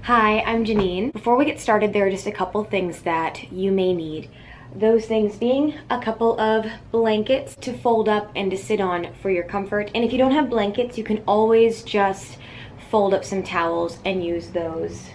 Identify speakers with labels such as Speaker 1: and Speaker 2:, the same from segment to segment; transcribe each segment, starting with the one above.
Speaker 1: Hi, I'm Janine. Before we get started, there are just a couple things that you may need. Those things being a couple of blankets to fold up and to sit on for your comfort. And if you don't have blankets, you can always just fold up some towels and use those.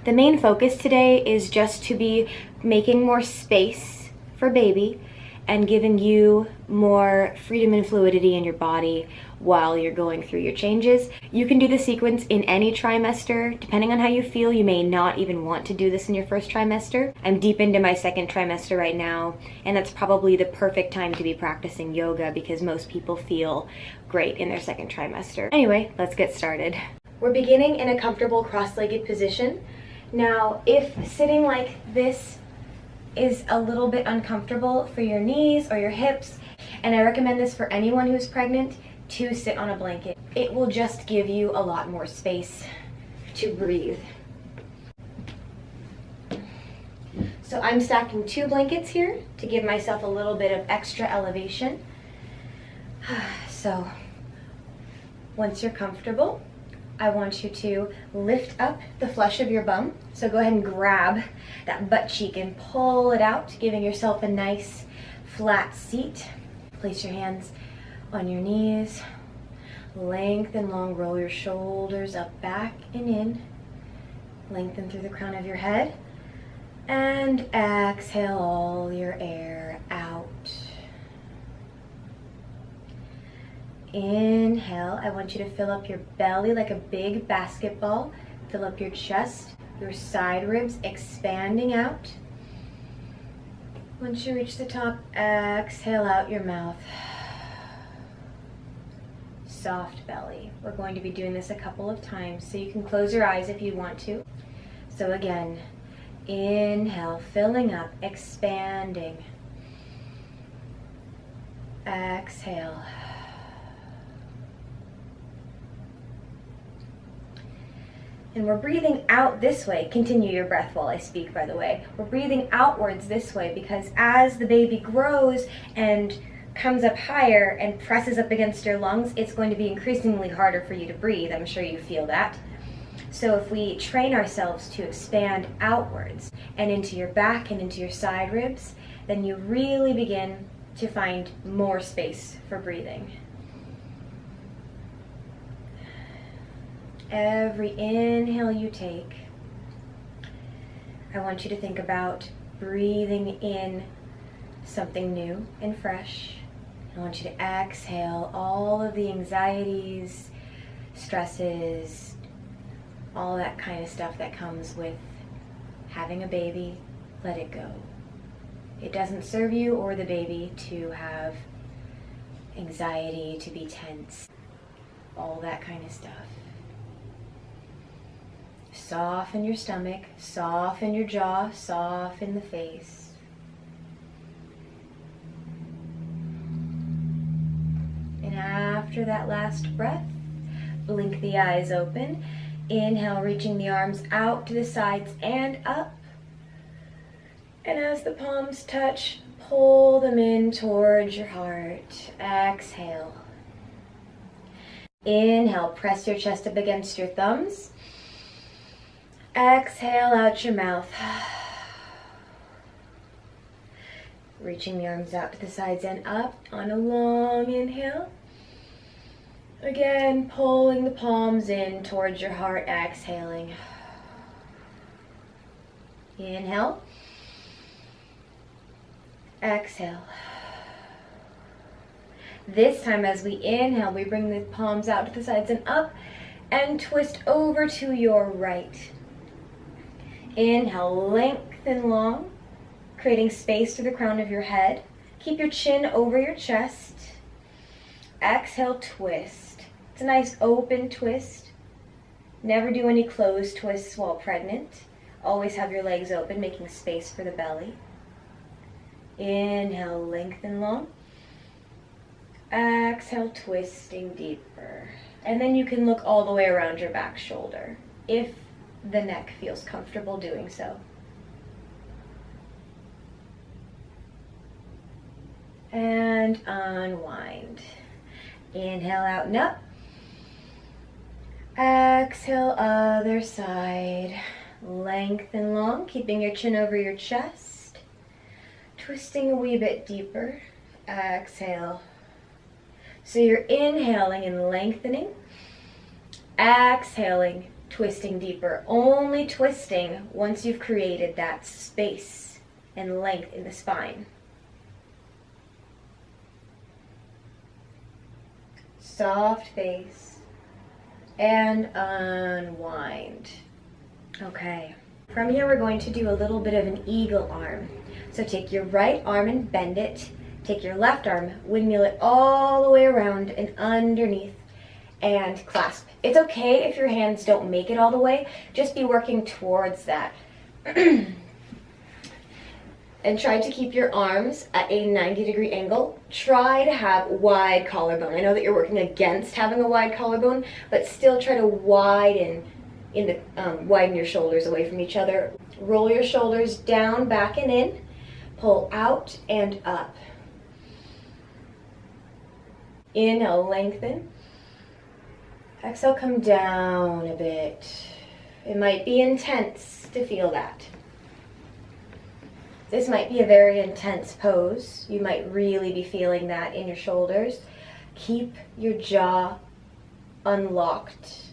Speaker 1: The main focus today is just to be making more space for baby and giving you more freedom and fluidity in your body while you're going through your changes. You can do the sequence in any trimester. Depending on how you feel, you may not even want to do this in your first trimester. I'm deep into my second trimester right now, and that's probably the perfect time to be practicing yoga because most people feel great in their second trimester. Anyway, let's get started. We're beginning in a comfortable cross-legged position. Now, if sitting like this is a little bit uncomfortable for your knees or your hips, and I recommend this for anyone who's pregnant, to sit on a blanket. It will just give you a lot more space to breathe. So I'm stacking 2 blankets here to give myself a little bit of extra elevation. So once you're comfortable, I want you to lift up the flesh of your bum. So go ahead and grab that butt cheek and pull it out, giving yourself a nice flat seat. Place your hands on your knees. Lengthen long, roll your shoulders up, back, and in. Lengthen through the crown of your head. And exhale all your air out. Inhale, I want you to fill up your belly like a big basketball. Fill up your chest, your side ribs expanding out. Once you reach the top, exhale out your mouth. Soft belly. We're going to be doing this a couple of times, so you can close your eyes if you want to. So again, inhale, filling up, expanding. Exhale. And we're breathing out this way. Continue your breath while I speak, by the way. We're breathing outwards this way because as the baby grows and comes up higher and presses up against your lungs, it's going to be increasingly harder for you to breathe. I'm sure you feel that. So if we train ourselves to expand outwards and into your back and into your side ribs, then you really begin to find more space for breathing. Every inhale you take, I want you to think about breathing in something new and fresh. I want you to exhale all of the anxieties, stresses, all that kind of stuff that comes with having a baby. Let it go. It doesn't serve you or the baby to have anxiety, to be tense, all that kind of stuff. Soften your stomach, soften your jaw, soften the face. And after that last breath, blink the eyes open. Inhale, reaching the arms out to the sides and up. And as the palms touch, pull them in towards your heart. Exhale. Inhale, press your chest up against your thumbs. Exhale out your mouth. Reaching the arms out to the sides and up on a long inhale. Again, pulling the palms in towards your heart, exhaling. Inhale. Exhale. This time as we inhale, we bring the palms out to the sides and up and twist over to your right. Inhale, lengthen long, creating space to the crown of your head. Keep your chin over your chest. Exhale, twist. It's a nice open twist. Never do any closed twists while pregnant. Always have your legs open, making space for the belly. Inhale, lengthen long. Exhale, twisting deeper. And then you can look all the way around your back shoulder if the neck feels comfortable doing so. And unwind. Inhale out and up. Exhale, other side. Lengthen long, keeping your chin over your chest. Twisting a wee bit deeper. Exhale. So you're inhaling and lengthening. Exhaling, twisting deeper. Only twisting once you've created that space and length in the spine. Soft face. And unwind. Okay. From here we're going to do a little bit of an eagle arm. So take your right arm and bend it. Take your left arm, windmill it all the way around and underneath and clasp. It's okay if your hands don't make it all the way. Just be working towards that. And try to keep your arms at a 90-degree angle. Try to have wide collarbone. I know that you're working against having a wide collarbone, but still try to widen your shoulders away from each other. Roll your shoulders down, back and in. Pull out and up. Inhale, lengthen. Exhale, come down a bit. It might be intense to feel that. This might be a very intense pose. You might really be feeling that in your shoulders. Keep your jaw unlocked.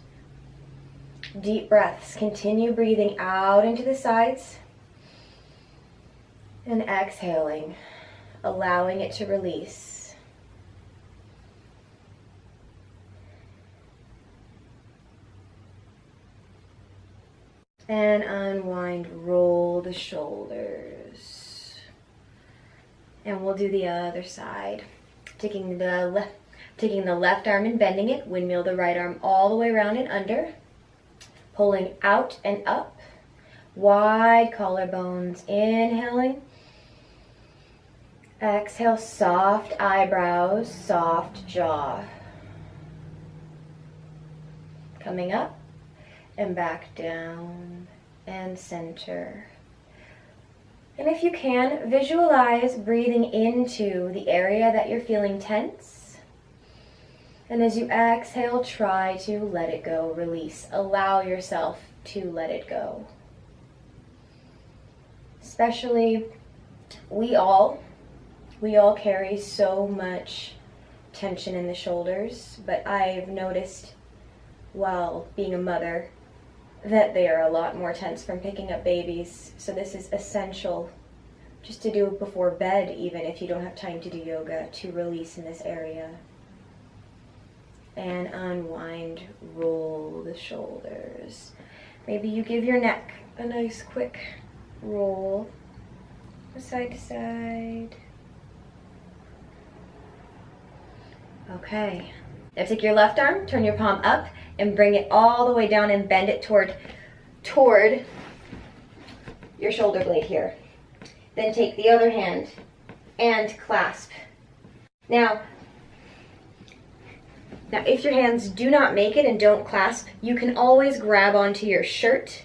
Speaker 1: Deep breaths. Continue breathing out into the sides and exhaling, allowing it to release. And unwind, roll the shoulders. And we'll do the other side. Taking the left arm and bending it, windmill the right arm all the way around and under. Pulling out and up. Wide collarbones, inhaling. Exhale, soft eyebrows, soft jaw. Coming up and back down and center. And if you can, visualize breathing into the area that you're feeling tense. And as you exhale, try to let it go, release. Allow yourself to let it go. Especially, we all carry so much tension in the shoulders, but I've noticed while being a mother that they are a lot more tense from picking up babies. So this is essential just to do before bed, even if you don't have time to do yoga, to release in this area. And unwind, roll the shoulders. Maybe you give your neck a nice quick roll side to side. Okay. Now take your left arm, turn your palm up, and bring it all the way down and bend it toward your shoulder blade here. Then take the other hand and clasp. Now, if your hands do not make it and don't clasp, you can always grab onto your shirt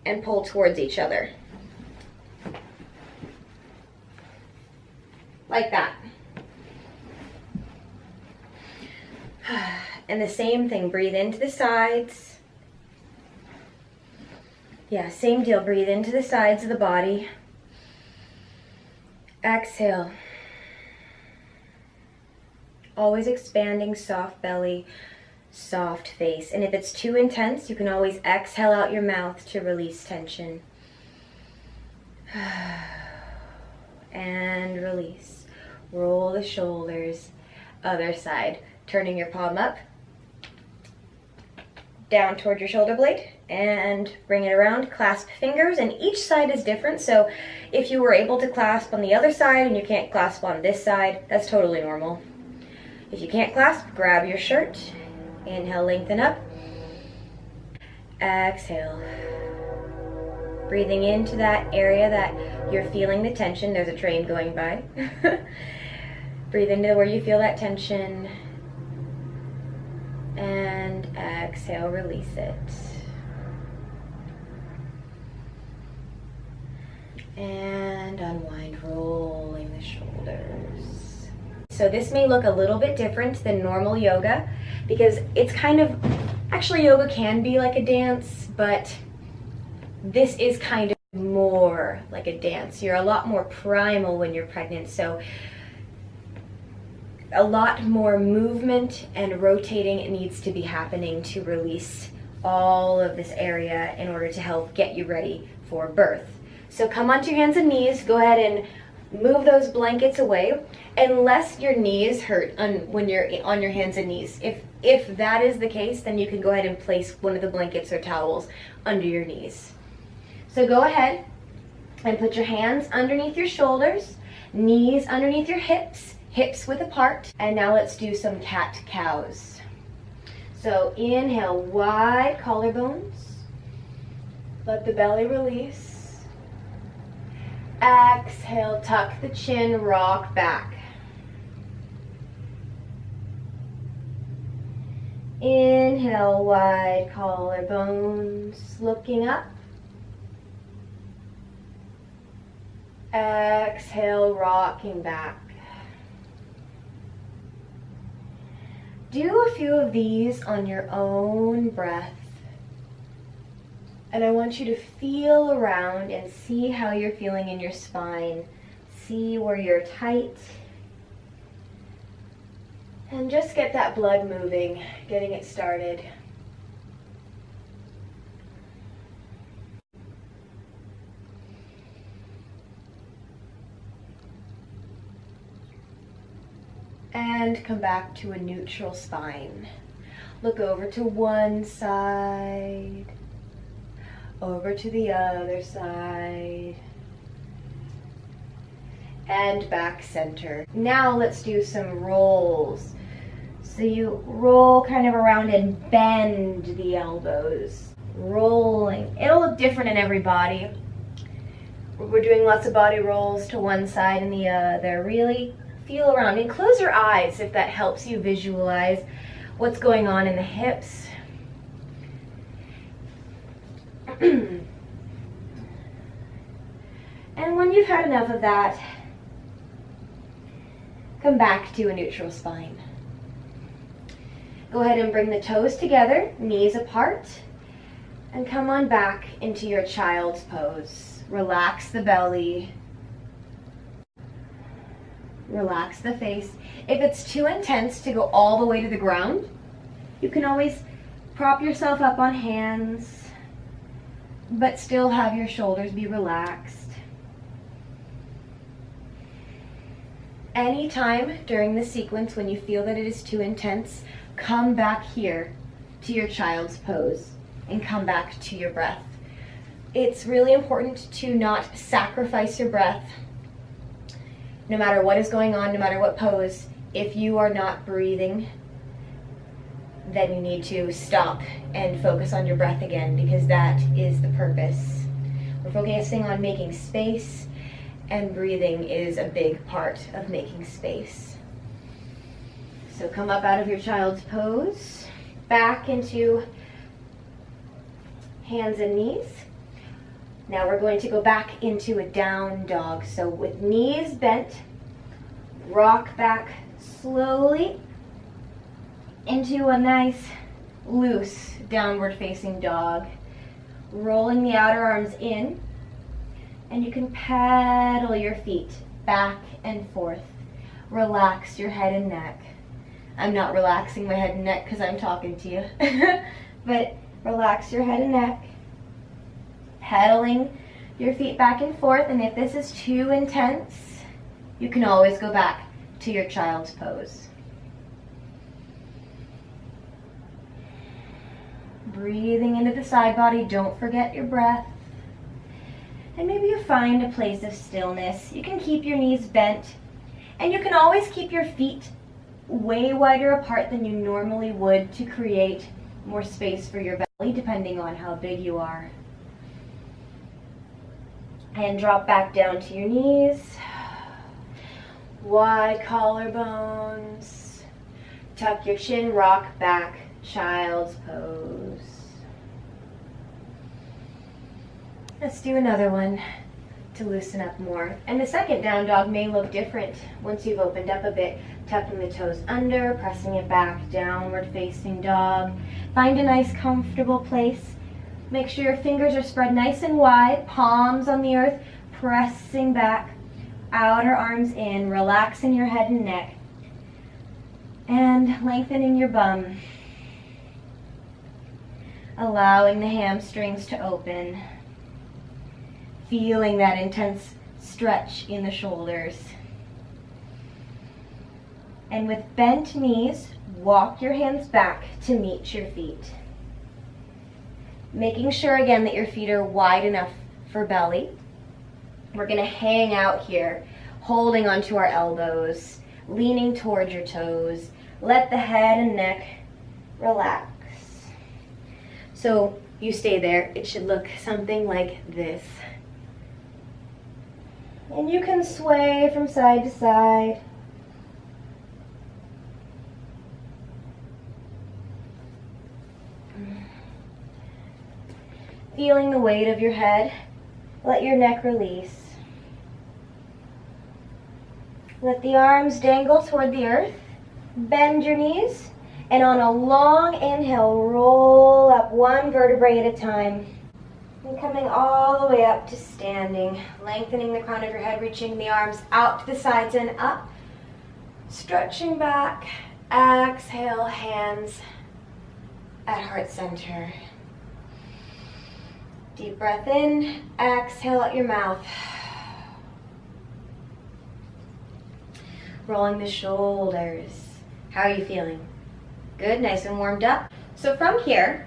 Speaker 1: and pull towards each other. Like that. And the same thing, breathe into the sides. Yeah, same deal, breathe into the sides of the body. Exhale. Always expanding, soft belly, soft face. And if it's too intense, you can always exhale out your mouth to release tension. And release. Roll the shoulders. Other side. Turning your palm up, down toward your shoulder blade, and bring it around. Clasp fingers, and each side is different. So if you were able to clasp on the other side and you can't clasp on this side, that's totally normal. If you can't clasp, grab your shirt. Inhale, lengthen up. Exhale. Breathing into that area that you're feeling the tension. There's a train going by. Breathe into where you feel that tension. And exhale, release it. And unwind, rolling the shoulders. So this may look a little bit different than normal yoga because it's kind of Actually, yoga can be like a dance, but this is kind of more like a dance. You're a lot more primal when you're pregnant, so a lot more movement and rotating needs to be happening to release all of this area in order to help get you ready for birth. So come onto your hands and knees, go ahead and move those blankets away, unless your knees hurt when you're on your hands and knees. If that is the case, then you can go ahead and place one of the blankets or towels under your knees. So go ahead and put your hands underneath your shoulders, knees underneath your hips, hips width apart, and now let's do some cat-cows. So inhale, wide collarbones, let the belly release. Exhale, tuck the chin, rock back. Inhale, wide collarbones, looking up. Exhale, rocking back. Do a few of these on your own breath. And I want you to feel around and see how you're feeling in your spine. See where you're tight. And just get that blood moving, getting it started. And come back to a neutral spine. Look over to one side, over to the other side, and back center. Now let's do some rolls. So you roll kind of around and bend the elbows. Rolling. It'll look different in every body. We're doing lots of body rolls to one side and the other. Really feel around and close your eyes if that helps you visualize what's going on in the hips. And when you've had enough of that, come back to a neutral spine. Go ahead and bring the toes together, knees apart, and come on back into your child's pose. Relax the belly. Relax the face. If it's too intense to go all the way to the ground, you can always prop yourself up on hands, but still have your shoulders be relaxed. Anytime during the sequence when you feel that it is too intense, come back here to your child's pose and come back to your breath. It's really important to not sacrifice your breath. No matter what is going on, no matter what pose, if you are not breathing, then you need to stop and focus on your breath again, because that is the purpose. We're focusing on making space, and breathing is a big part of making space. So come up out of your child's pose, back into hands and knees. Now we're going to go back into a down dog. So with knees bent, rock back slowly into a nice loose downward facing dog. Rolling the outer arms in, and you can pedal your feet back and forth. Relax your head and neck. I'm not relaxing my head and neck because I'm talking to you, but relax your head and neck. Pedaling your feet back and forth, and if this is too intense, you can always go back to your child's pose. Breathing into the side body, don't forget your breath. And maybe you find a place of stillness. You can keep your knees bent, and you can always keep your feet way wider apart than you normally would to create more space for your belly, depending on how big you are. And drop back down to your knees. Wide collarbones. Tuck your chin, rock back, child's pose. Let's do another one. to loosen up more. And the second down dog may look different once you've opened up a bit. Tucking the toes under, pressing it back, downward facing dog. Find a nice comfortable place. Make sure your fingers are spread nice and wide, palms on the earth, pressing back, outer arms in, relaxing your head and neck, and lengthening your bum. Allowing the hamstrings to open. Feeling that intense stretch in the shoulders. And with bent knees, walk your hands back to meet your feet. Making sure again that your feet are wide enough for belly. We're going to hang out here, holding onto our elbows, leaning towards your toes. Let the head and neck relax. So you stay there. It should look something like this. And you can sway from side to side. Feeling the weight of your head. Let your neck release. Let the arms dangle toward the earth. Bend your knees. And on a long inhale, roll up one vertebrae at a time. And coming all the way up to standing. Lengthening the crown of your head, reaching the arms out to the sides and up. Stretching back. Exhale, hands at heart center. Deep breath in, exhale out your mouth. Rolling the shoulders. How are you feeling? Good, nice and warmed up. So from here,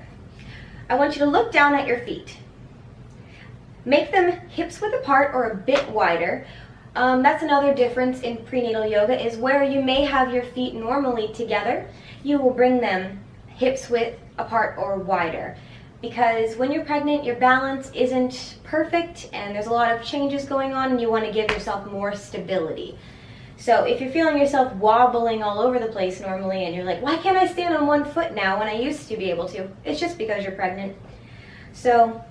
Speaker 1: I want you to look down at your feet. Make them hips width apart or a bit wider. That's another difference in prenatal yoga, is where you may have your feet normally together, you will bring them hips width apart or wider. Because when you're pregnant, your balance isn't perfect and there's a lot of changes going on and you want to give yourself more stability. So if you're feeling yourself wobbling all over the place normally and you're like, why can't I stand on one foot now when I used to be able to? It's just because you're pregnant. So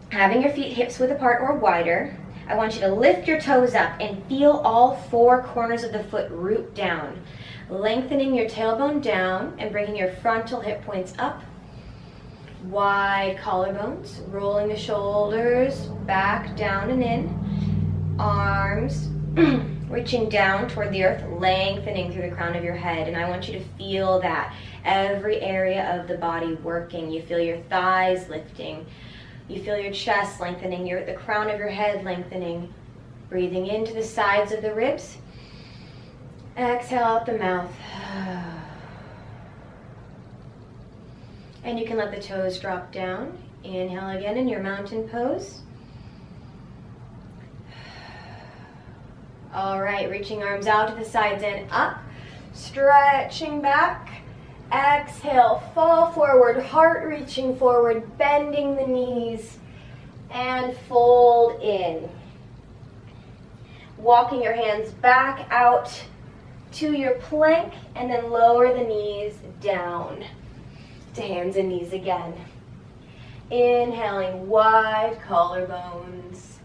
Speaker 1: having your feet hips width apart or wider, I want you to lift your toes up and feel all four corners of the foot root down. Lengthening your tailbone down and bringing your frontal hip points up. Wide collarbones, rolling the shoulders back, down and in. Arms reaching down toward the earth, lengthening through the crown of your head. And I want you to feel that. Every area of the body working. You feel your thighs lifting. You feel your chest lengthening, the crown of your head lengthening. Breathing into the sides of the ribs. Exhale out the mouth. And you can let the toes drop down. Inhale again in your mountain pose. All right, reaching arms out to the sides and up. Stretching back. Exhale, fall forward, heart reaching forward, bending the knees, and fold in. Walking your hands back out to your plank, and then lower the knees down to hands and knees again. Inhaling, wide collarbones.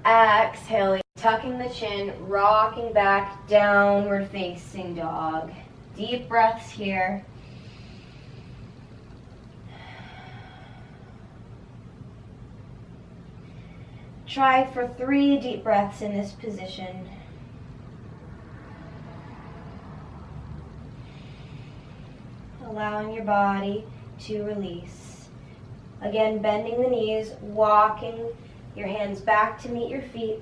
Speaker 1: Exhaling, tucking the chin, rocking back, downward facing dog. Deep breaths here. Try for 3 deep breaths in this position. Allowing your body to release. Again, bending the knees, walking your hands back to meet your feet.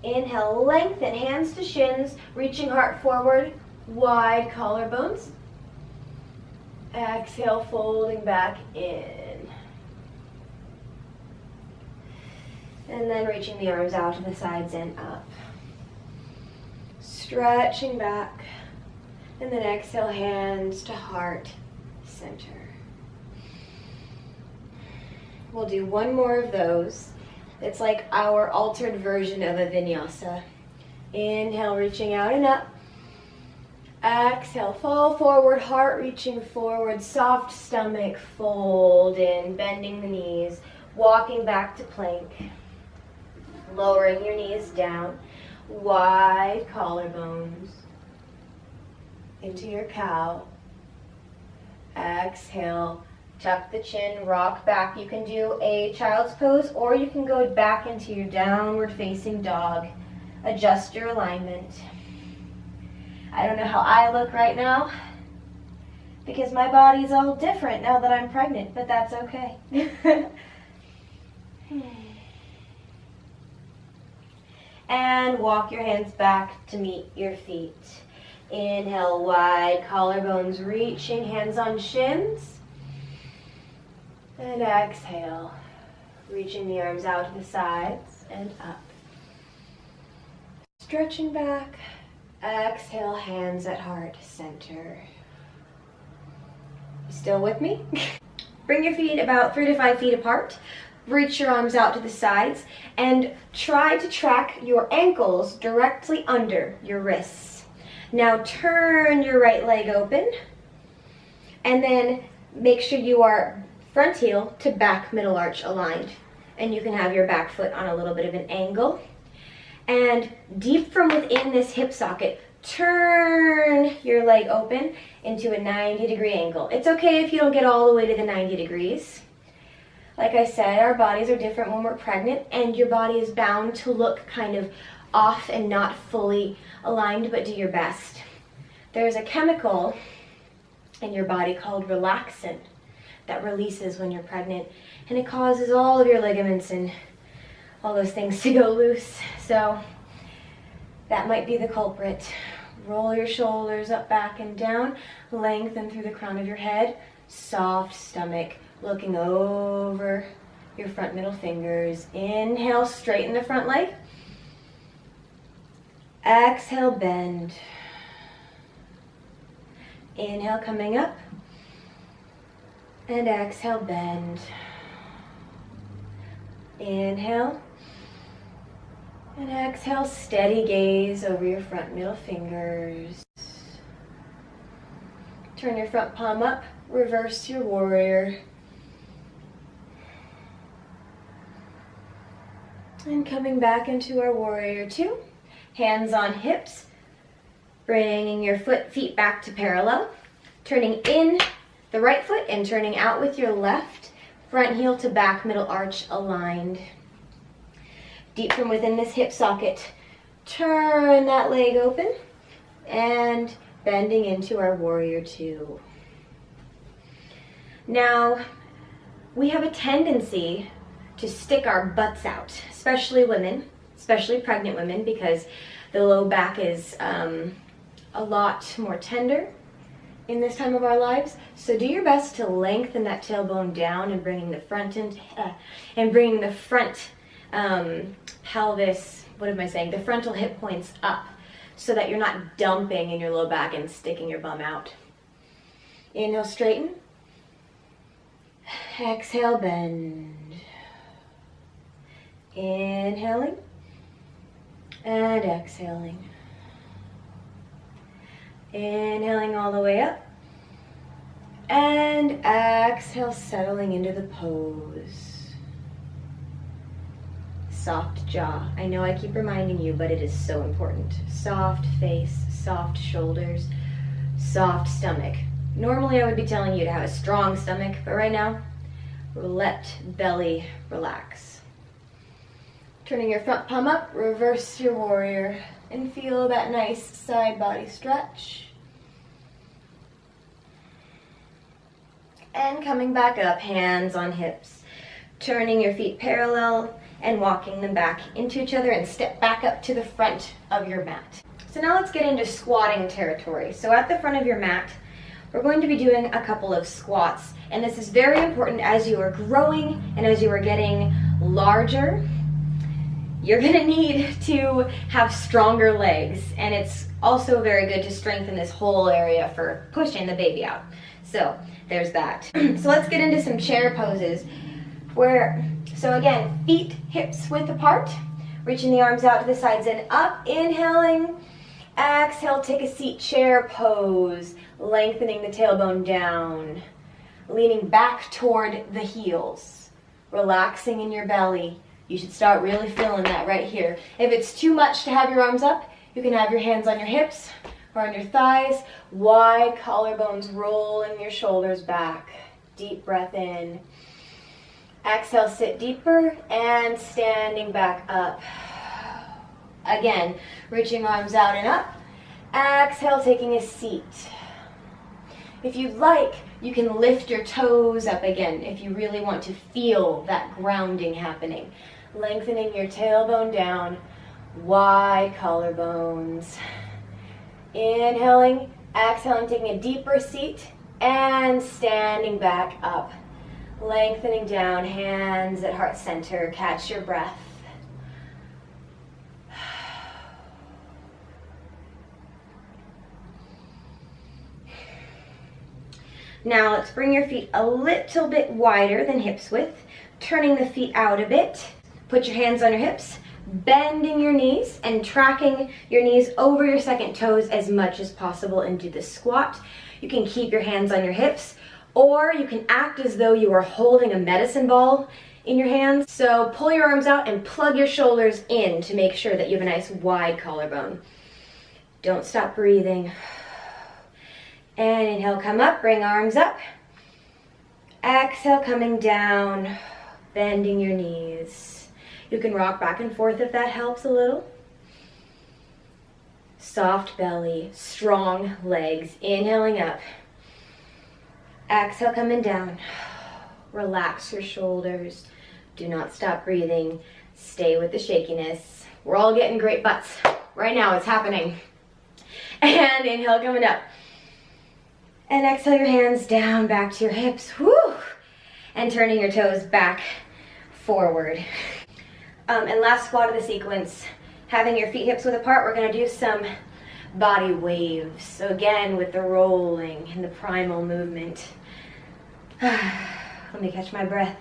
Speaker 1: Inhale, lengthen, hands to shins, reaching heart forward, wide collarbones. Exhale, folding back in. And then reaching the arms out to the sides and up. Stretching back. And then exhale, hands to heart center. We'll do one more of those. It's like our altered version of a vinyasa. Inhale, reaching out and up. Exhale, fall forward, heart reaching forward, soft stomach, fold in, bending the knees, walking back to plank. Lowering your knees down, wide collarbones into your cow. Exhale, tuck the chin, rock back. You can do a child's pose or you can go back into your downward facing dog. Adjust your alignment. I don't know how I look right now because my body's all different now that I'm pregnant, but that's okay. And walk your hands back to meet your feet. Inhale, wide collarbones reaching, hands on shins. And exhale, reaching the arms out to the sides and up. Stretching back. Exhale, hands at heart center. Still with me? Bring your feet about 3 to 5 feet apart. Reach your arms out to the sides and try to track your ankles directly under your wrists. Now turn your right leg open and then make sure you are front heel to back middle arch aligned. And you can have your back foot on a little bit of an angle. And deep from within this hip socket, turn your leg open into a 90-degree angle. It's okay if you don't get all the way to the 90 degrees. Like I said, our bodies are different when we're pregnant, and your body is bound to look kind of off and not fully aligned, but do your best. There's a chemical in your body called relaxin that releases when you're pregnant, and it causes all of your ligaments and all those things to go loose. So that might be the culprit. Roll your shoulders up, back, and down. Lengthen through the crown of your head. Soft stomach, looking over your front middle fingers. Inhale, straighten the front leg. Exhale, bend. Inhale, coming up. And exhale, bend. Inhale. And exhale, steady gaze over your front middle fingers. Turn your front palm up, reverse your warrior. And coming back into our warrior two. Hands on hips, bringing your feet back to parallel. Turning in the right foot and turning out with your left. Front heel to back middle arch aligned. Deep from within this hip socket, turn that leg open and bending into our warrior two. Now, we have a tendency to stick our butts out, especially women, especially pregnant women, because the low back is a lot more tender in this time of our lives. So do your best to lengthen that tailbone down and bringing the front pelvis, the frontal hip points up so that you're not dumping in your low back and sticking your bum out. Inhale, straighten. Exhale, bend. Inhaling and exhaling. Inhaling all the way up. And exhale, settling into the pose. Soft jaw. I know I keep reminding you, but it is so important. Soft face, soft shoulders, soft stomach. Normally I would be telling you to have a strong stomach, but right now, let belly relax. Turning your front palm up, reverse your warrior, and feel that nice side body stretch. And coming back up, hands on hips. Turning your feet parallel and walking them back into each other and step back up to the front of your mat. So now let's get into squatting territory. So at the front of your mat, we're going to be doing a couple of squats. And this is very important as you are growing and as you are getting larger. You're gonna need to have stronger legs, and it's also very good to strengthen this whole area for pushing the baby out. So there's that. So let's get into some chair poses so again, feet hips width apart, reaching the arms out to the sides and up, inhaling, exhale, take a seat chair pose, lengthening the tailbone down, leaning back toward the heels, relaxing in your belly. You should start really feeling that right here. If it's too much to have your arms up, you can have your hands on your hips or on your thighs. Wide collarbones, rolling your shoulders back. Deep breath in. Exhale, sit deeper and standing back up. Again, reaching arms out and up. Exhale, taking a seat. If you'd like, you can lift your toes up again if you really want to feel that grounding happening. Lengthening your tailbone down, wide collarbones. Inhaling, exhaling, taking a deeper seat and standing back up. Lengthening down, hands at heart center, catch your breath. Now let's bring your feet a little bit wider than hips width, turning the feet out a bit. Put your hands on your hips, bending your knees and tracking your knees over your second toes as much as possible and do the squat. You can keep your hands on your hips, or you can act as though you are holding a medicine ball in your hands. So pull your arms out and plug your shoulders in to make sure that you have a nice wide collarbone. Don't stop breathing. And inhale, come up, bring arms up. Exhale, coming down, bending your knees. You can rock back and forth if that helps a little. Soft belly, strong legs. Inhaling up. Exhale, coming down. Relax your shoulders. Do not stop breathing. Stay with the shakiness. We're all getting great butts. Right now, it's happening. And inhale, coming up. And exhale your hands down back to your hips. Woo! And turning your toes back forward. And last squat of the sequence, having your feet hips width apart, we're going to do some body waves. So again, with the rolling and the primal movement. Let me catch my breath.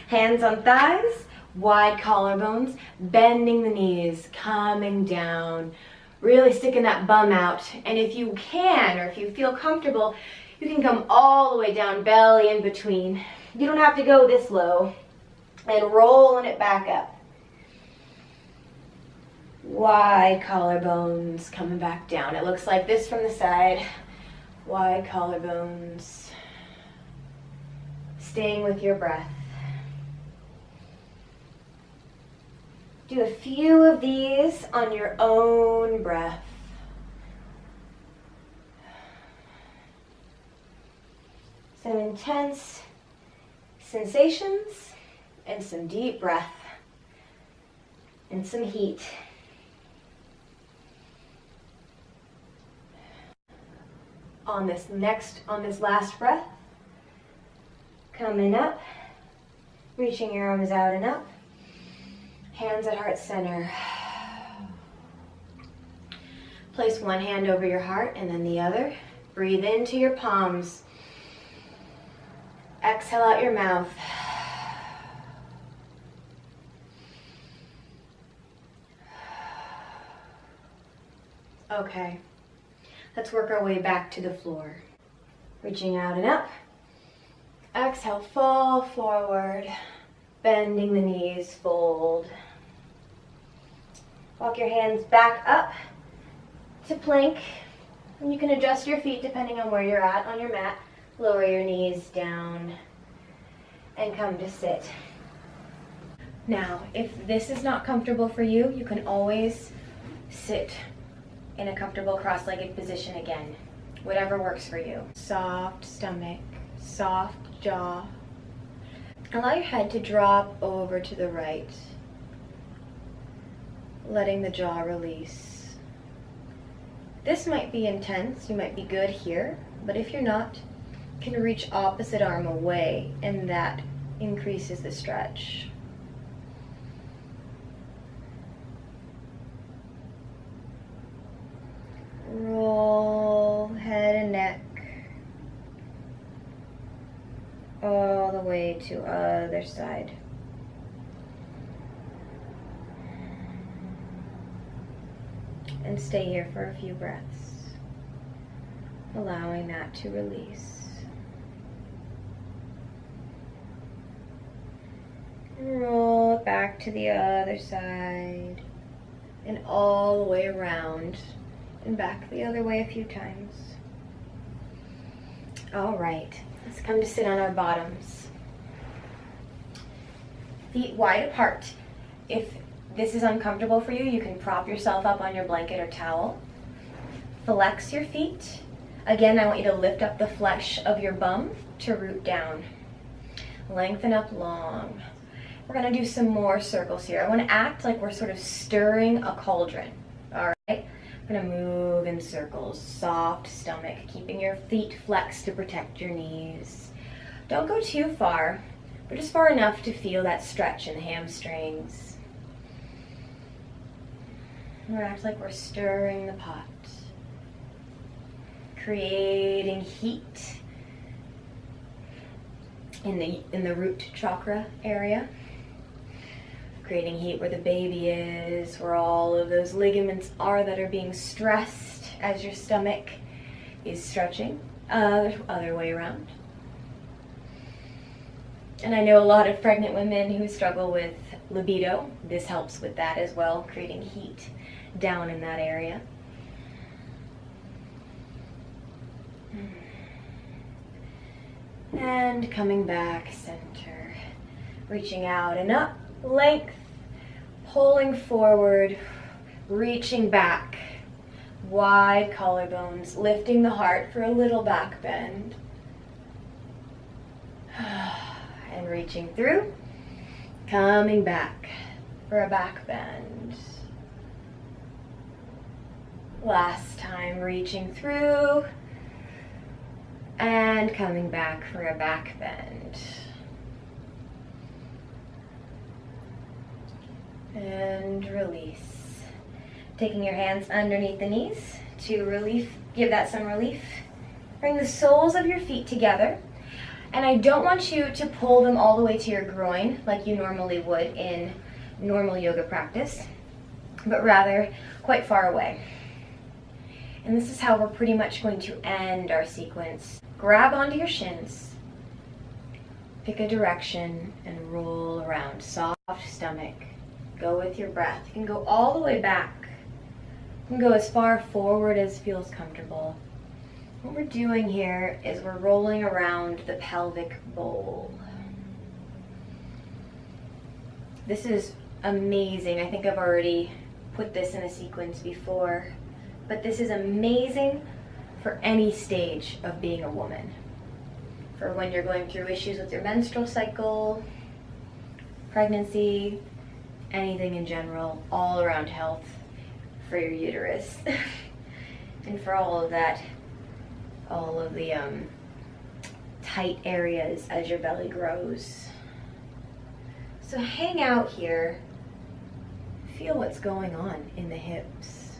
Speaker 1: Hands on thighs, wide collarbones, bending the knees, coming down. Really sticking that bum out. And if you can, or if you feel comfortable, you can come all the way down, belly in between. You don't have to go this low. And rolling it back up. Wide collarbones coming back down. It looks like this from the side. Wide collarbones. Staying with your breath. Do a few of these on your own breath. Some intense sensations and some deep breath and some heat. On this last breath, coming up, reaching your arms out and up. Hands at heart center. Place one hand over your heart and then the other. Breathe into your palms. Exhale out your mouth. Okay, let's work our way back to the floor. Reaching out and up. Exhale, fall forward. Bending the knees, fold. Walk your hands back up to plank. And you can adjust your feet depending on where you're at on your mat. Lower your knees down and come to sit. Now, if this is not comfortable for you, you can always sit in a comfortable cross-legged position again. Whatever works for you. Soft stomach, soft jaw. Allow your head to drop over to the right, letting the jaw release. This might be intense, you might be good here, but if you're not, you can reach opposite arm away, and that increases the stretch. Roll head and neck all the way to other side. And stay here for a few breaths, allowing that to release. Roll back to the other side, and all the way around, and back the other way a few times. All right, let's come to sit on our bottoms. Feet wide apart. If this is uncomfortable for you, you can prop yourself up on your blanket or towel. Flex your feet. Again, I want you to lift up the flesh of your bum to root down. Lengthen up long. We're gonna do some more circles here. I wanna act like we're sort of stirring a cauldron, all right? We're gonna move in circles, soft stomach, keeping your feet flexed to protect your knees. Don't go too far, but just far enough to feel that stretch in the hamstrings. We're gonna act like we're stirring the pot, creating heat in the root chakra area, creating heat where the baby is, where all of those ligaments are that are being stressed as your stomach is stretching. Other way around. And I know a lot of pregnant women who struggle with libido. This helps with that as well, creating heat down in that area. And coming back, center, reaching out and up, length, pulling forward, reaching back, wide collarbones, lifting the heart for a little back bend. And reaching through, coming back for a back bend. Last time, reaching through and coming back for a back bend. And release. Taking your hands underneath the knees to give that some relief. Bring the soles of your feet together. And I don't want you to pull them all the way to your groin like you normally would in normal yoga practice, but rather quite far away. And this is how we're pretty much going to end our sequence. Grab onto your shins, pick a direction, and roll around. Soft stomach. Go with your breath. You can go all the way back. You can go as far forward as feels comfortable. What we're doing here is we're rolling around the pelvic bowl. This is amazing. I think I've already put this in a sequence before, but this is amazing for any stage of being a woman. For when you're going through issues with your menstrual cycle, pregnancy, anything in general, all around health, for your uterus, and for all of that, all of the tight areas as your belly grows. So hang out here, feel what's going on in the hips.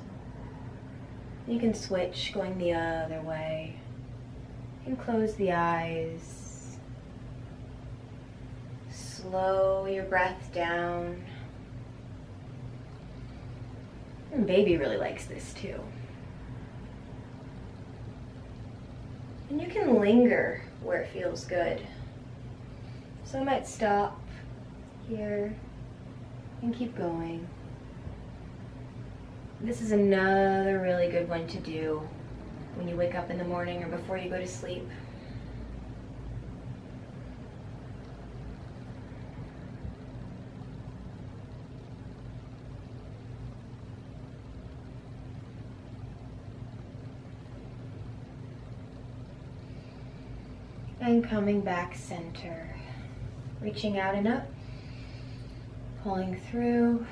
Speaker 1: You can switch, going the other way. You can close the eyes. Slow your breath down. And baby really likes this too. And you can linger where it feels good. So I might stop here and keep going. This is another really good one to do when you wake up in the morning or before you go to sleep. And coming back center, reaching out and up, pulling through,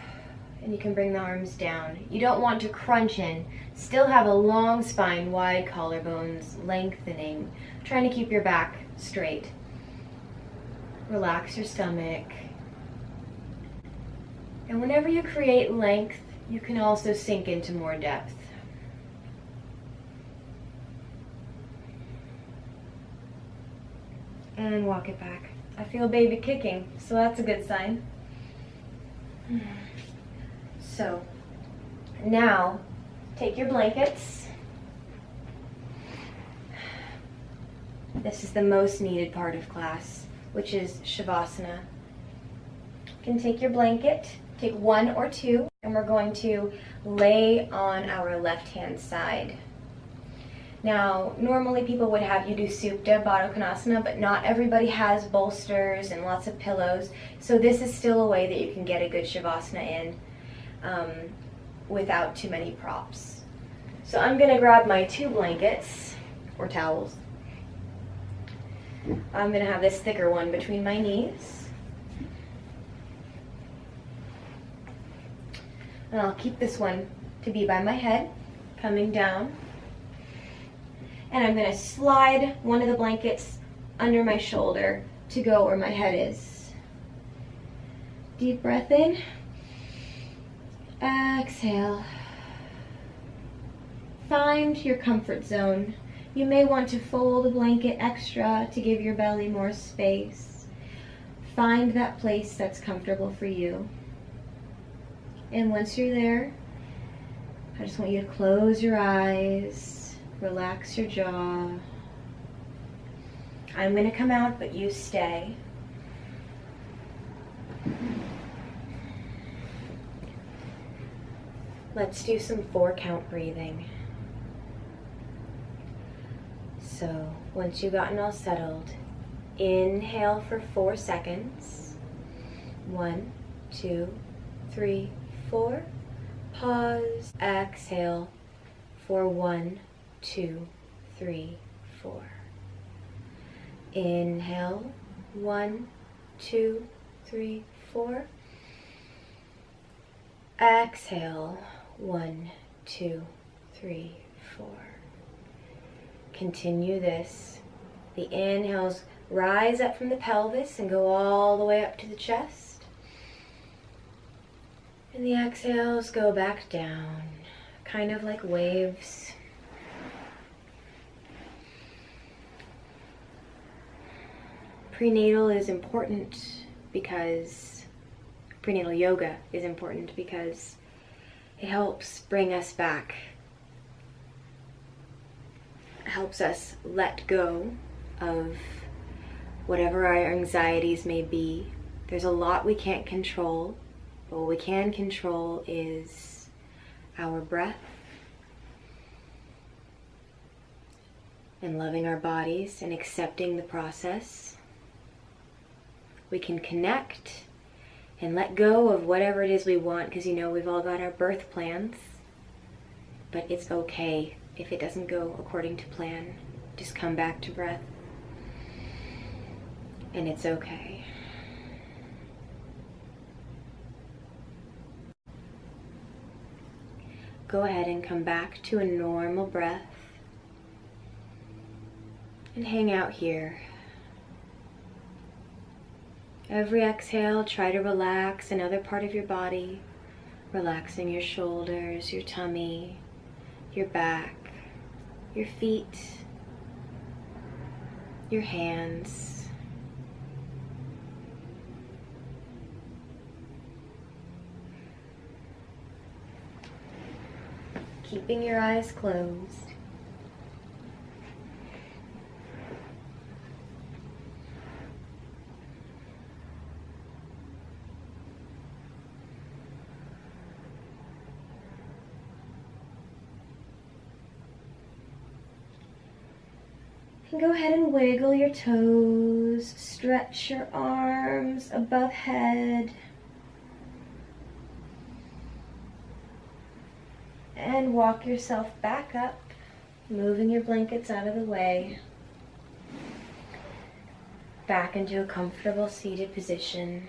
Speaker 1: and you can bring the arms down. You don't want to crunch in. Still have a long spine, wide collarbones, lengthening, trying to keep your back straight. Relax your stomach. And whenever you create length, you can also sink into more depth. And walk it back. I feel baby kicking, so that's a good sign. So now take your blankets. This is the most needed part of class, which is Shavasana. can take your blanket, take one or two, and we're going to lay on our left-hand side. Now, normally people would have you do Supta, Baddha Konasana, but not everybody has bolsters and lots of pillows, so this is still a way that you can get a good Shavasana in without too many props. So I'm going to grab my 2 blankets, or towels. I'm going to have this thicker one between my knees. And I'll keep this one to be by my head, coming down. And I'm going to slide one of the blankets under my shoulder to go where my head is. Deep breath in. Exhale. Find your comfort zone. You may want to fold a blanket extra to give your belly more space. Find that place that's comfortable for you. And once you're there, I just want you to close your eyes. Relax your jaw. I'm going to come out, but you stay. Let's do some 4-count breathing. So, once you've gotten all settled, inhale for 4 seconds. 1, 2, 3, 4. Pause. Exhale for 1, 2, 3, 4. Inhale, 1, 2, 3, 4. Exhale, 1, 2, 3, 4. Continue this. The inhales rise up from the pelvis and go all the way up to the chest. And the exhales go back down, kind of like waves. Prenatal is important because prenatal yoga is important because it helps bring us back. It helps us let go of whatever our anxieties may be. There's a lot we can't control, but what we can control is our breath and loving our bodies and accepting the process. We can connect and let go of whatever it is we want, because we've all got our birth plans, but it's okay if it doesn't go according to plan. Just come back to breath, and it's okay. Go ahead and come back to a normal breath and hang out here. Every exhale, try to relax another part of your body, relaxing your shoulders, your tummy, your back, your feet, your hands. Keeping your eyes closed. Go ahead and wiggle your toes, stretch your arms above head, and walk yourself back up, moving your blankets out of the way, back into a comfortable seated position.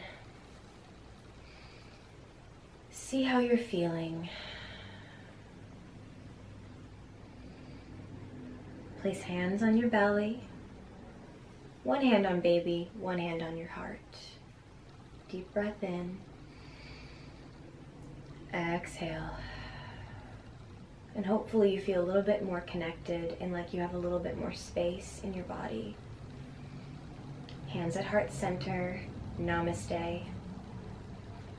Speaker 1: See how you're feeling. Place hands on your belly, one hand on baby, one hand on your heart. Deep breath in. Exhale. And hopefully you feel a little bit more connected and like you have a little bit more space in your body. Hands at heart center. Namaste.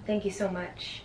Speaker 1: Thank you so much.